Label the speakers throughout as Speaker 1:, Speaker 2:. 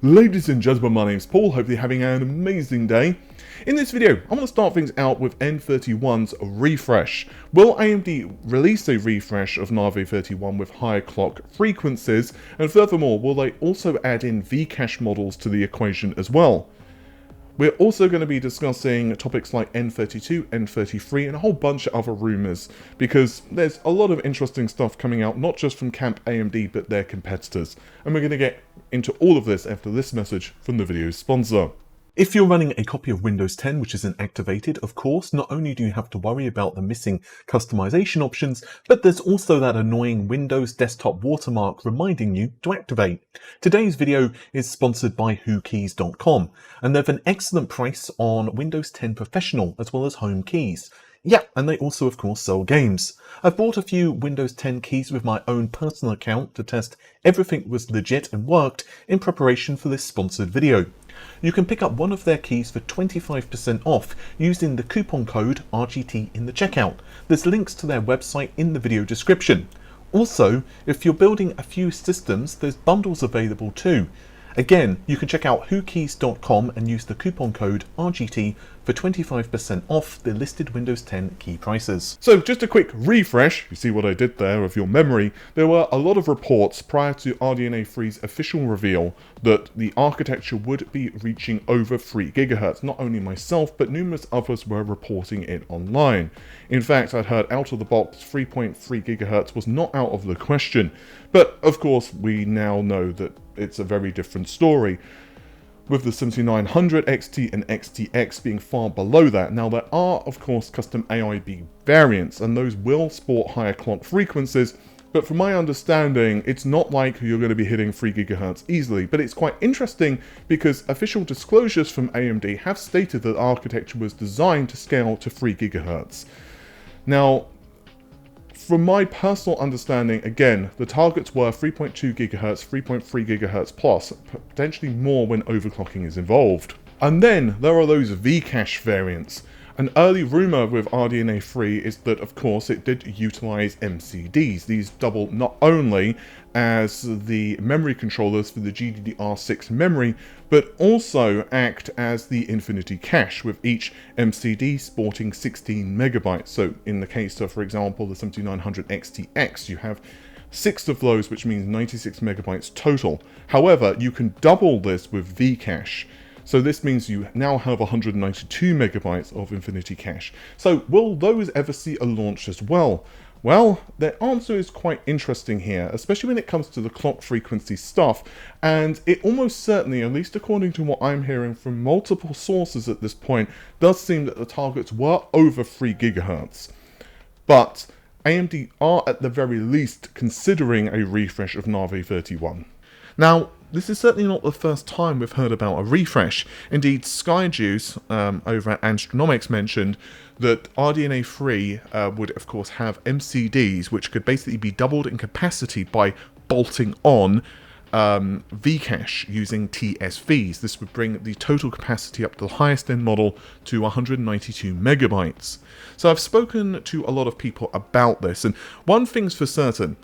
Speaker 1: Ladies and gentlemen, my name's Paul, hope you're having an amazing day. In this video, I want to start things out with N31's refresh. Will AMD release a refresh of Navi 31 with higher clock frequencies? And furthermore, will they also add in V-Cache models to the equation as well? We're also going to be discussing topics like N32, N33 and a whole bunch of other rumours, because there's a lot of interesting stuff coming out, not just from Camp AMD but their competitors. And we're going to get into all of this after this message from the video's sponsor. If you're running a copy of Windows 10 which isn't activated, of course, not only do you have to worry about the missing customization options, but there's also that annoying Windows desktop watermark reminding you to activate. Today's video is sponsored by WhoKeys.com, and they have an excellent price on Windows 10 Professional as well as Home keys. Yeah, and they also of course sell games. I've bought a few Windows 10 keys with my own personal account to test everything was legit and worked in preparation for this sponsored video. You can pick up one of their keys for 25% off using the coupon code RGT in the checkout. There's links to their website in the video description. Also, if you're building a few systems, there's bundles available too. Again, you can check out WhoKeys.com and use the coupon code RGT for 25% off the listed Windows 10 key prices. So just a quick refresh, you see what I did there of your memory. There were a lot of reports prior to RDNA 3's official reveal that the architecture would be reaching over 3 GHz. Not only myself, but numerous others were reporting it online. In fact, I'd heard out of the box 3.3 GHz was not out of the question. But of course, we now know that it's a very different story, with the 7900 XT and XTX being far below that. Now there are of course custom AIB variants, and those will sport higher clock frequencies, but from my understanding it's not like you're going to be hitting 3 GHz easily. But it's quite interesting because official disclosures from AMD have stated that the architecture was designed to scale to 3 GHz. Now, from my personal understanding, again, the targets were 3.2 GHz, 3.3 GHz plus, potentially more when overclocking is involved. And then there are those V-Cache variants. An early rumour with RDNA 3 is that, of course, it did utilise MCDs. These double not only as the memory controllers for the GDDR6 memory, but also act as the infinity cache, with each MCD sporting 16 megabytes. So in the case of, for example, the 7900 XTX, you have 6 of those, which means 96 megabytes total. However, you can double this with V-Cache. So this means you now have 192 megabytes of infinity cache. So will those ever see a launch as well? Well, the answer is quite interesting here, especially when it comes to the clock frequency stuff, and it almost certainly, at least according to what I'm hearing from multiple sources at this point, does seem that the targets were over 3 GHz. But AMD are at the very least considering a refresh of Navi 31. Now, this is certainly not the first time we've heard about a refresh. Indeed, SkyJuice over at Astronomics mentioned that RDNA 3 would of course have MCDs, which could basically be doubled in capacity by bolting on V-Cache using TSVs. This would bring the total capacity up to the highest end model to 192 megabytes. So I've spoken to a lot of people about this, and one thing's for certain,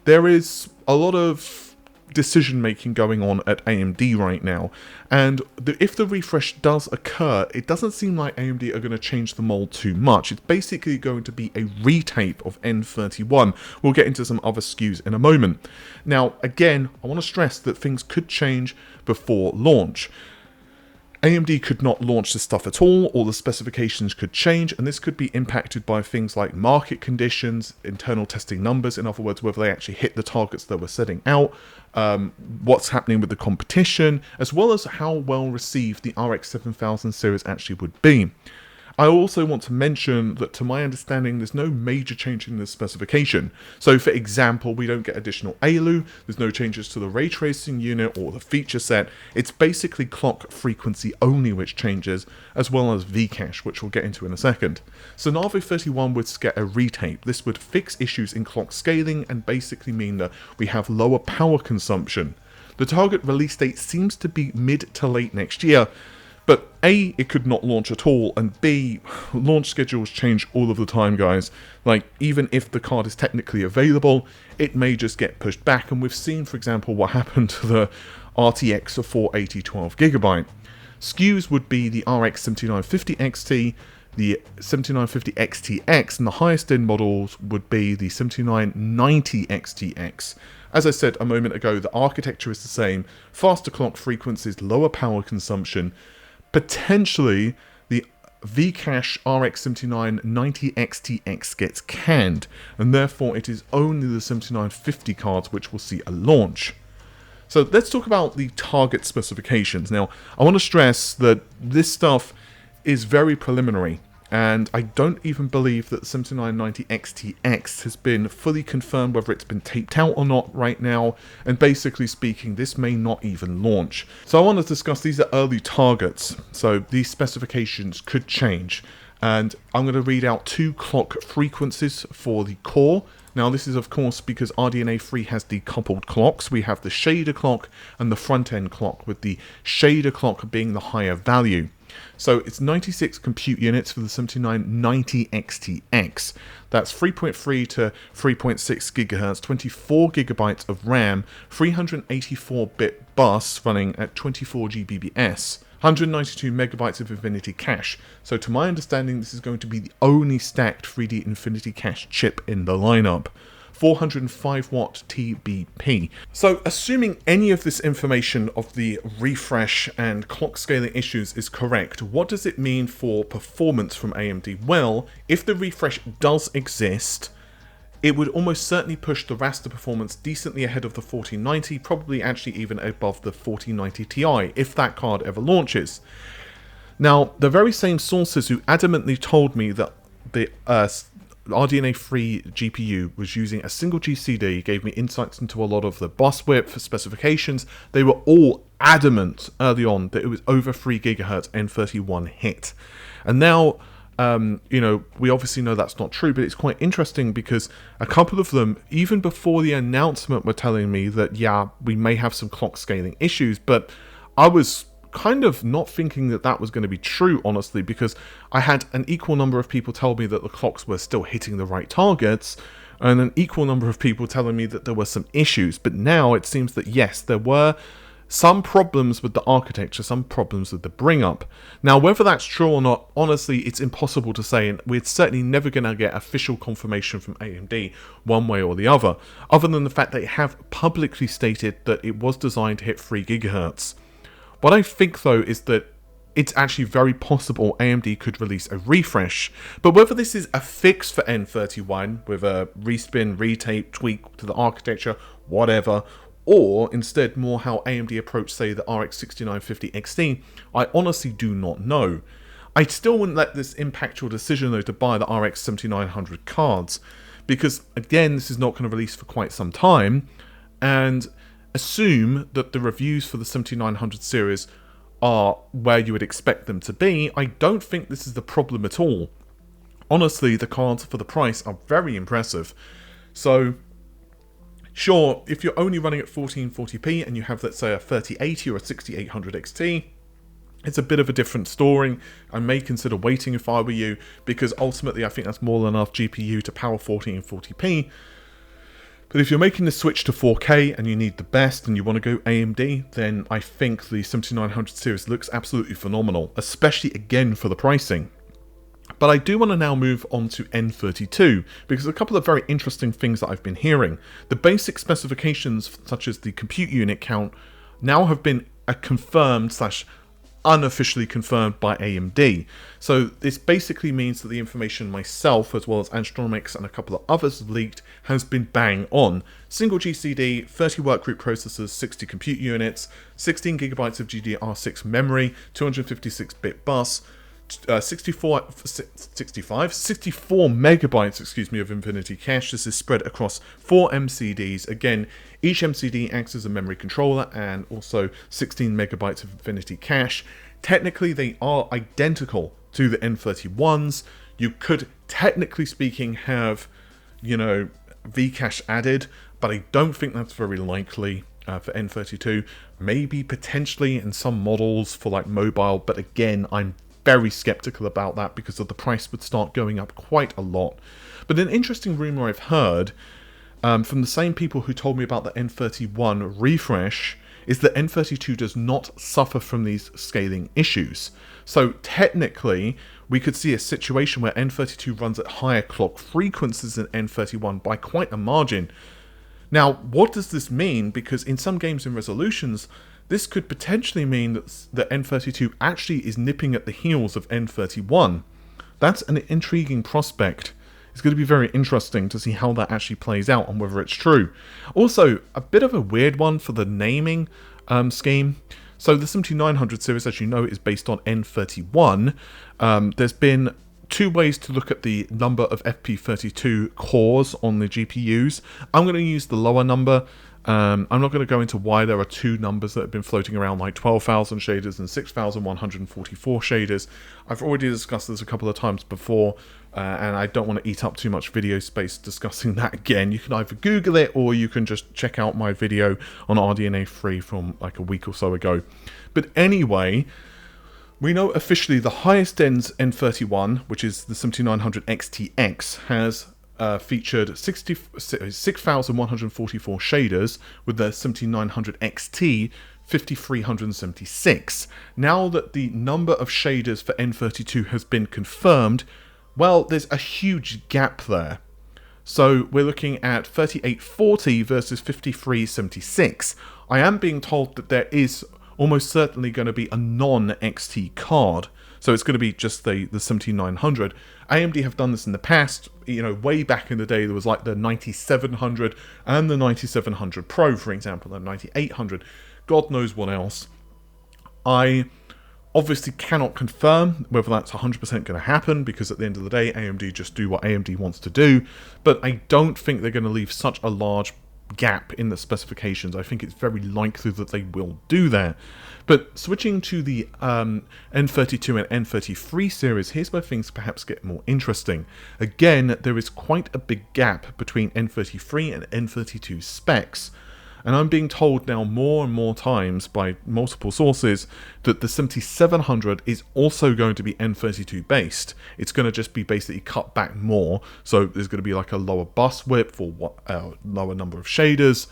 Speaker 1: there is a lot of decision making going on at AMD right now, and if the refresh does occur, it doesn't seem like AMD are going to change the mold too much. It's basically going to be a retape of N31. We'll get into some other SKUs in a moment. Now again, I want to stress that things could change before launch. AMD could not launch this stuff at all, or the specifications could change, and this could be impacted by things like market conditions, internal testing numbers, in other words, whether they actually hit the targets that we're setting out, what's happening with the competition, as well as how well received the RX 7000 series actually would be. I also want to mention that to my understanding there's no major change in the specification. So for example, we don't get additional ALU, there's no changes to the ray tracing unit or the feature set. It's basically clock frequency only which changes, as well as V-Cache, which we'll get into in a second. So Navi 31 would get a retape. This would fix issues in clock scaling and basically mean that we have lower power consumption. The target release date seems to be mid to late next year. But A, it could not launch at all, and B, launch schedules change all of the time, guys. Like, even if the card is technically available, it may just get pushed back, and we've seen, for example, what happened to the RTX of 480 12GB. SKUs would be the RX 7950 XT, the 7950 XTX, and the highest end models would be the 7990 XTX. As I said a moment ago, the architecture is the same, faster clock frequencies, lower power consumption. Potentially, the V-Cache RX 7990 XTX gets canned, and therefore it is only the 7950 cards which will see a launch. So let's talk about the target specifications. Now, I want to stress that this stuff is very preliminary, and I don't even believe that the 7990 XTX has been fully confirmed whether it's been taped out or not right now, and basically speaking, this may not even launch. So I want to discuss, these are early targets, so these specifications could change, and I'm going to read out 2 clock frequencies for the core. Now this is of course because RDNA 3 has decoupled clocks. We have the shader clock and the front end clock, with the shader clock being the higher value. So it's 96 compute units for the 7990 XTX. That's 3.3 to 3.6 GHz, 24 GB of RAM, 384-bit bus running at 24 Gbps, 192 megabytes of Infinity Cache. So to my understanding, this is going to be the only stacked 3D Infinity Cache chip in the lineup. 405 watt TBP. So assuming any of this information of the refresh and clock scaling issues is correct, what does it mean for performance from AMD? Well, if the refresh does exist, it would almost certainly push the raster performance decently ahead of the 4090, probably actually even above the 4090 Ti, if that card ever launches. Now, the very same sources who adamantly told me that the RDNA 3 GPU was using a single GCD, gave me insights into a lot of the bus width specifications. They were all adamant early on that it was over 3 GHz N31 hit. And now, you know, we obviously know that's not true, but it's quite interesting because a couple of them, even before the announcement, were telling me that, yeah, we may have some clock scaling issues, but I was kind of not thinking that that was going to be true, honestly, because I had an equal number of people tell me that the clocks were still hitting the right targets, and an equal number of people telling me that there were some issues. But now it seems that yes, there were some problems with the architecture, some problems with the bring up. Now, whether that's true or not, honestly, it's impossible to say, and we're certainly never going to get official confirmation from AMD one way or the other than the fact that they have publicly stated that it was designed to hit 3 GHz. What I think, though, is that it's actually very possible AMD could release a refresh. But whether this is a fix for N31 with a respin, retape, tweak to the architecture, whatever, or instead more how AMD approached, say, the RX 6950 XT, I honestly do not know. I still wouldn't let this impact your decision, though, to buy the RX 7900 cards, because, again, this is not going to release for quite some time, and assume that the reviews for the 7900 series are where you would expect them to be. I don't think this is the problem at all. Honestly, the cards for the price are very impressive. So, sure, if you're only running at 1440p and you have, let's say, a 3080 or a 6800 XT, it's a bit of a different story. I may consider waiting if I were you, because ultimately I think that's more than enough GPU to power 1440p. But if you're making the switch to 4K and you need the best and you want to go AMD, then I think the 7900 series looks absolutely phenomenal, especially again for the pricing. But I do want to now move on to N32, because a couple of very interesting things that I've been hearing. The basic specifications, such as the compute unit count, now have been confirmed / unofficially confirmed by AMD. So this basically means that the information myself, as well as Astronomics and a couple of others have leaked, has been bang on. Single GCD, 30 workgroup processors, 60 compute units, 16 gigabytes of GDDR6 memory, 256-bit bus, 64 megabytes, of Infinity Cache. This is spread across 4 MCDs. Again, each MCD acts as a memory controller, and also 16 megabytes of Infinity Cache. Technically, they are identical to the N31s. You could, technically speaking, have, you know, V-Cache added, but I don't think that's very likely. for N32, maybe potentially in some models for like mobile, but again, I'm very skeptical about that because of the price would start going up quite a lot. But an interesting rumor I've heard from the same people who told me about the N31 refresh is that N32 does not suffer from these scaling issues. So technically, we could see a situation where N32 runs at higher clock frequencies than N31 by quite a margin. Now, what does this mean? Because in some games and resolutions, this could potentially mean that the N32 actually is nipping at the heels of N31. That's an intriguing prospect. It's going to be very interesting to see how that actually plays out and whether it's true. Also, a bit of a weird one for the naming scheme. So the 7900 series, as you know, is based on N31. There's been two ways to look at the number of FP32 cores on the GPUs. I'm going to use the lower number. I'm not going to go into why there are two numbers that have been floating around, like 12,000 shaders and 6,144 shaders. I've already discussed this a couple of times before, and I don't want to eat up too much video space discussing that again. You can either Google it, or you can just check out my video on RDNA 3 from like a week or so ago. But anyway, we know officially the highest end's N31, which is the 7900 XTX, has featured 6,144 shaders, with the 7900 XT 5,376. Now that the number of shaders for N32 has been confirmed, well, there's a huge gap there. So we're looking at 3840 versus 5376. I am being told that there is almost certainly going to be a non-XT card. So it's going to be just the 7900. AMD have done this in the past. You know, way back in the day, there was like the 9700 and the 9700 Pro, for example, the 9800. God knows what else. I obviously cannot confirm whether that's 100% going to happen, because at the end of the day, AMD just do what AMD wants to do. But I don't think they're going to leave such a large gap in the specifications. I think it's very likely that they will do that. But switching to the N32 and N33 series, here's where things perhaps get more interesting. Again, there is quite a big gap between N33 and N32 specs. And I'm being told now more and more times by multiple sources that the 7700 is also going to be N32 based. It's going to just be basically cut back more. So there's going to be like a lower bus width or lower number of shaders.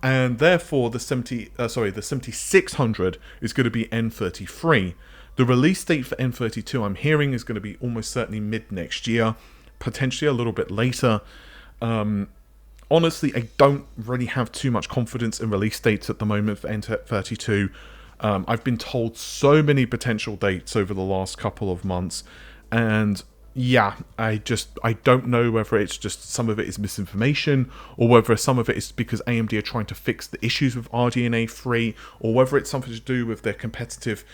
Speaker 1: And therefore the 7600 is going to be N33. The release date for N32, I'm hearing, is going to be almost certainly mid next year, potentially a little bit later. Honestly, I don't really have too much confidence in release dates at the moment for N32. I've been told so many potential dates over the last couple of months, and yeah, I don't know whether it's just some of it is misinformation, or whether some of it is because AMD are trying to fix the issues with RDNA 3, or whether it's something to do with their competitive,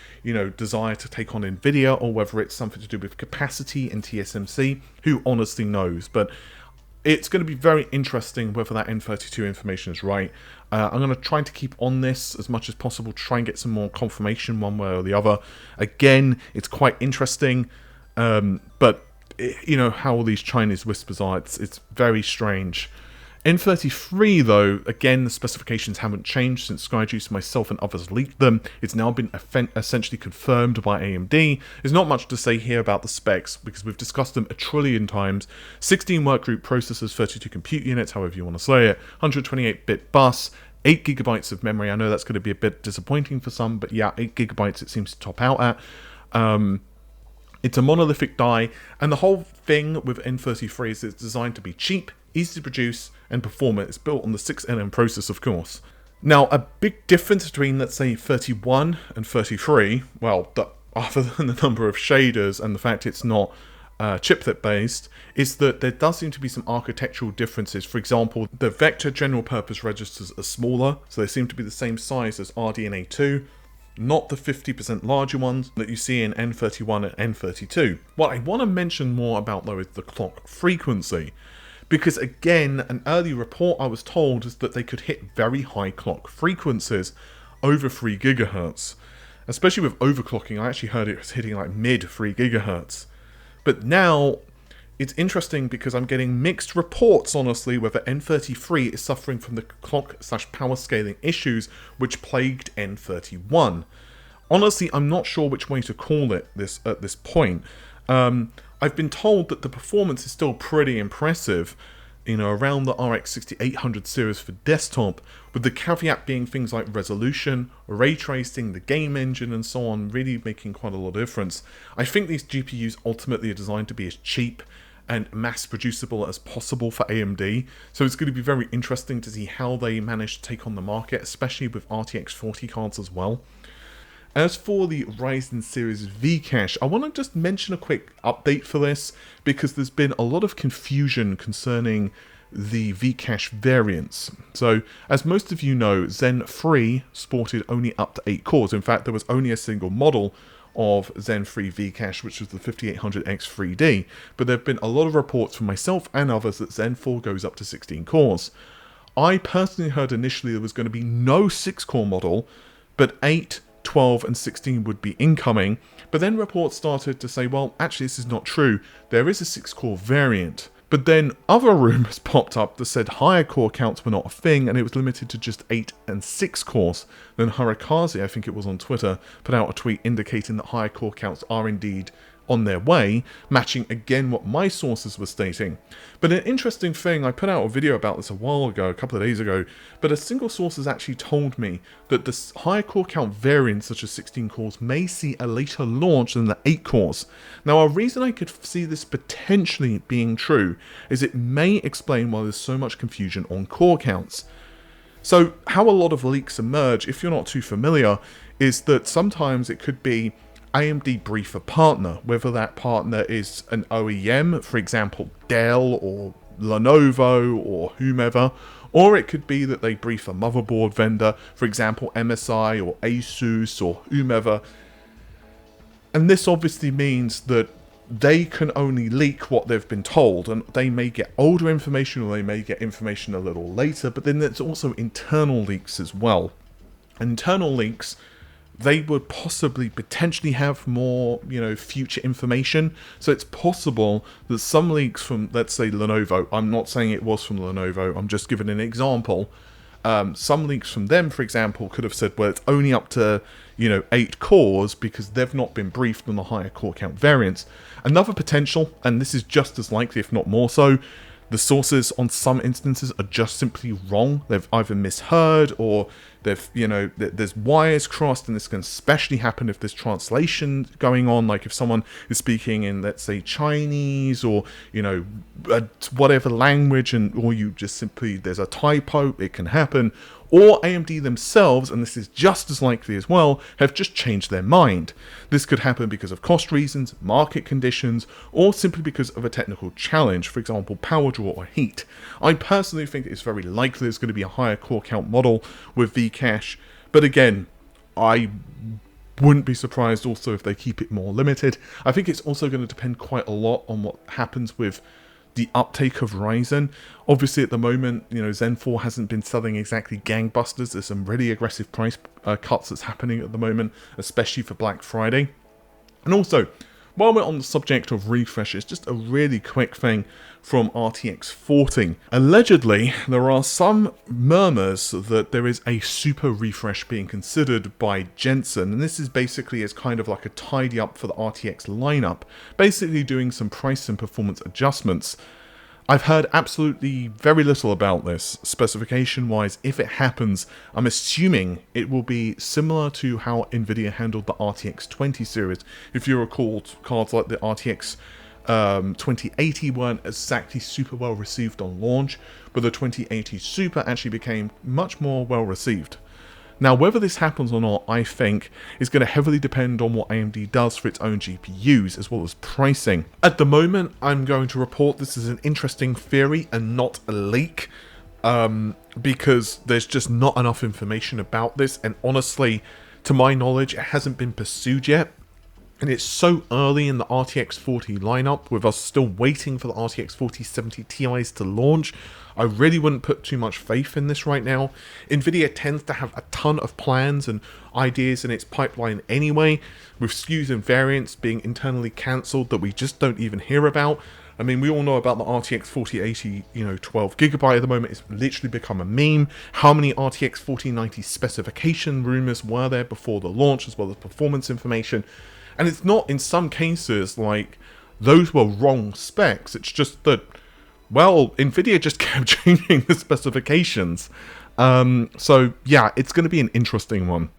Speaker 1: desire to take on Nvidia, or whether it's something to do with capacity and TSMC. Who honestly knows? But it's going to be very interesting whether that N32 information is right. I'm going to try to keep on this as much as possible, try and get some more confirmation one way or the other. Again, it's quite interesting, but how all these Chinese whispers are, it's very strange. N33 though, again, the specifications haven't changed since SkyJuice, myself and others leaked them. It's now been essentially confirmed by AMD. There's not much to say here about the specs because we've discussed them a trillion times. 16 workgroup processors, 32 compute units, however you want to say it, 128-bit bus, 8 gigabytes of memory. I know that's going to be a bit disappointing for some, but yeah, 8 gigabytes it seems to top out at. It's a monolithic die, and the whole thing with N33 is it's designed to be cheap, easy to produce, and performant. It's built on the 6nm process, of course. Now, a big difference between, let's say, 31 and 33, well, other than the number of shaders and the fact it's not chiplet based, is that there does seem to be some architectural differences. For example, the vector general purpose registers are smaller, so they seem to be the same size as RDNA 2. Not the 50% larger ones that you see in N31 and N32. What I want to mention more about though is the clock frequency. Because again, an early report I was told is that they could hit very high clock frequencies, over 3 GHz. Especially with overclocking, I actually heard it was hitting like mid 3 GHz. But now, it's interesting because I'm getting mixed reports, honestly, whether N33 is suffering from the clock/power scaling issues which plagued N31. Honestly, I'm not sure which way to call it at this point. I've been told that the performance is still pretty impressive, you know, around the RX 6800 series for desktop, with the caveat being things like resolution, ray tracing, the game engine, and so on, really making quite a lot of difference. I think these GPUs ultimately are designed to be as cheap and mass producible as possible for AMD, so it's going to be very interesting to see how they manage to take on the market, especially with RTX 40 cards as well. As for the Ryzen series V-Cache, I want to just mention a quick update for this, because there's been a lot of confusion concerning the V-Cache variants. So, as most of you know, Zen 3 sported only up to 8 cores. In fact, there was only a single model of Zen 3 V-Cache, which was the 5800X 3D, but there have been a lot of reports from myself and others that Zen 4 goes up to 16 cores. I personally heard initially there was going to be no 6-core model, but 8, 12 and 16 would be incoming, but then reports started to say, well, actually this is not true, there is a 6-core variant. But then other rumours popped up that said higher core counts were not a thing and it was limited to just 8 and 6 cores. Then Harikaze, I think it was on Twitter, put out a tweet indicating that higher core counts are indeed on their way, matching again what my sources were stating. But an interesting thing, I put out a video about this a while ago, a couple of days ago, but a single source has actually told me that the higher core count variants, such as 16 cores, may see a later launch than the 8 cores. Now, a reason I could see this potentially being true is it may explain why there's so much confusion on core counts. So, how a lot of leaks emerge, if you're not too familiar, is that sometimes it could be AMD brief a partner, whether that partner is an OEM, for example Dell or Lenovo or whomever, or it could be that they brief a motherboard vendor, for example MSI or Asus or whomever. And this obviously means that they can only leak what they've been told, and they may get older information or they may get information a little later, but then there's also internal leaks as well. Internal leaks, they would possibly potentially have more, you know, future information. So it's possible that some leaks from, let's say, Lenovo, I'm not saying it was from Lenovo, I'm just giving an example. Some leaks from them, for example, could have said, well, it's only up to, you know, 8 cores because they've not been briefed on the higher core count variants. Another potential, and this is just as likely, if not more so, the sources on some instances are just simply wrong. They've either misheard or they've, you know, there's wires crossed, and this can especially happen if there's translation going on, like if someone is speaking in, let's say, Chinese or, you know, whatever language, and or you just simply, there's a typo, it can happen. Or AMD themselves, and this is just as likely as well, have just changed their mind. This could happen because of cost reasons, market conditions, or simply because of a technical challenge, for example, power draw or heat. I personally think it's very likely there's going to be a higher core count model with V-Cache, but again, I wouldn't be surprised also if they keep it more limited. I think it's also going to depend quite a lot on what happens with the uptake of Ryzen. Obviously at the moment, you know, Zen 4 hasn't been selling exactly gangbusters. There's some really aggressive price cuts that's happening at the moment, especially for Black Friday. And also, while we're on the subject of refreshes, just a really quick thing from RTX 40. Allegedly, there are some murmurs that there is a super refresh being considered by Jensen, and this is basically as kind of like a tidy up for the RTX lineup, basically doing some price and performance adjustments. I've heard absolutely very little about this. Specification-wise, if it happens, I'm assuming it will be similar to how Nvidia handled the RTX 20 series. If you recall, cards like the RTX 2080 weren't exactly super well received on launch, but the 2080 Super actually became much more well received. Now, whether this happens or not, I think, is going to heavily depend on what AMD does for its own GPUs, as well as pricing. At the moment, I'm going to report this as an interesting theory and not a leak, because there's just not enough information about this, and honestly, to my knowledge, it hasn't been pursued yet. And it's so early in the RTX 40 lineup, with us still waiting for the RTX 4070 Ti's to launch. I really wouldn't put too much faith in this right now. Nvidia tends to have a ton of plans and ideas in its pipeline anyway, with SKUs and variants being internally cancelled that we just don't even hear about. I mean, we all know about the RTX 4080, 12GB at the moment. It's literally become a meme. How many RTX 4090 specification rumors were there before the launch, as well as performance information? And it's not, in some cases, like, those were wrong specs. It's just that, well, NVIDIA just kept changing the specifications. So, yeah, it's going to be an interesting one.